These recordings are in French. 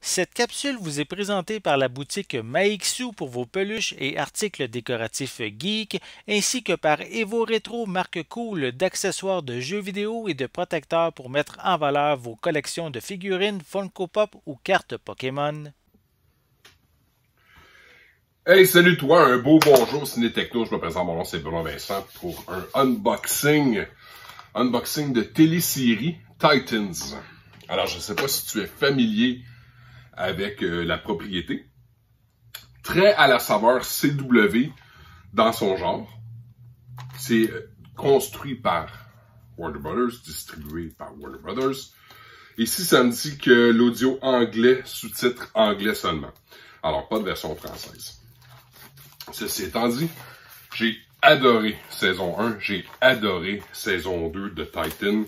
Cette capsule vous est présentée par la boutique Maixu pour vos peluches et articles décoratifs geek, ainsi que par Evo Retro, marque cool d'accessoires de jeux vidéo et de protecteurs pour mettre en valeur vos collections de figurines Funko Pop ou cartes Pokémon. Hey, salut toi, un beau bonjour Ciné Techno, je me présente, mon nom c'est Benoît Vincent pour un unboxing de télésérie Titans. Alors, je ne sais pas si tu es familier avec la propriété. Très à la saveur CW dans son genre. C'est construit par Warner Brothers, distribué par Warner Brothers. Ici, ça me dit que l'audio anglais, sous-titre anglais seulement. Alors, pas de version française. Ceci étant dit, j'ai adoré saison 1, j'ai adoré saison 2 de Titan.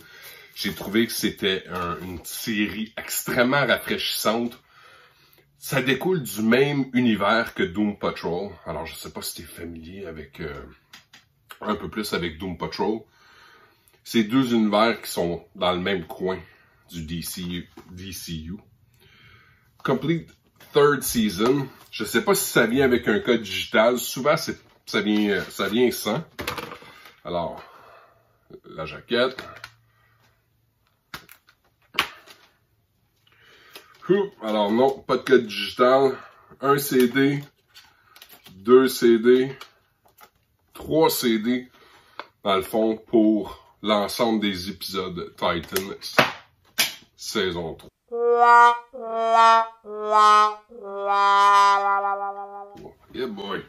J'ai trouvé que c'était une série extrêmement rafraîchissante. Ça découle du même univers que Doom Patrol. Alors, je sais pas si tu es familier avec un peu plus avec Doom Patrol. C'est deux univers qui sont dans le même coin du DCU. Complete third season. Je sais pas si ça vient avec un code digital. Souvent, ça vient sans. Alors, la jaquette. Alors non, pas de code digital. Un CD, 2 CD, 3 CD, dans le fond, pour l'ensemble des épisodes Titan saison 3. Yeah boy.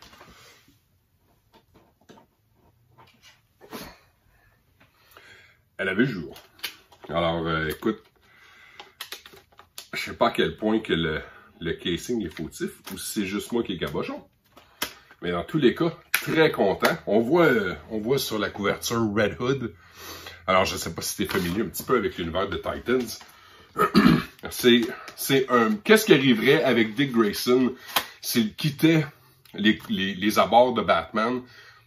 Elle avait jour. Alors, écoute, je sais pas à quel point que le casing est fautif ou si c'est juste moi qui est cabochon. Mais dans tous les cas, très content. On voit sur la couverture Red Hood. Alors, je sais pas si tu es familier un petit peu avec l'univers de Titans. Qu'est-ce qui arriverait avec Dick Grayson s'il quittait les abords de Batman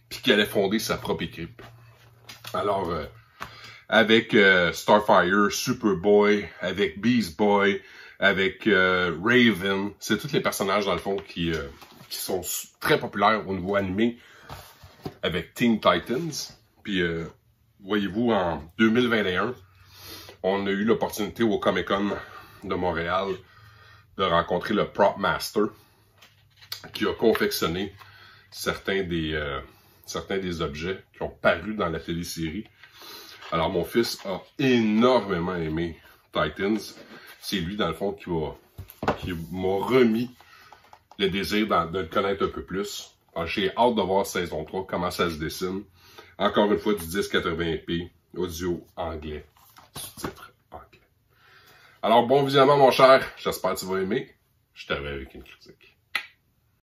puis qu'il allait fonder sa propre équipe? Alors, avec Starfire, Superboy, avec Beast Boy, avec Raven, c'est tous les personnages dans le fond qui sont très populaires au niveau animé avec Teen Titans. Puis, voyez-vous, en 2021, on a eu l'opportunité au Comic-Con de Montréal de rencontrer le Prop Master qui a confectionné certains des objets qui ont paru dans la télésérie. Alors, mon fils a énormément aimé Titans. C'est lui, dans le fond, qui m'a remis le désir de le connaître un peu plus. J'ai hâte de voir saison 3, comment ça se dessine. Encore une fois, du 1080p, audio anglais, sous-titres anglais. Alors, bon visionnement, mon cher. J'espère que tu vas aimer. Je t'arrive avec une critique.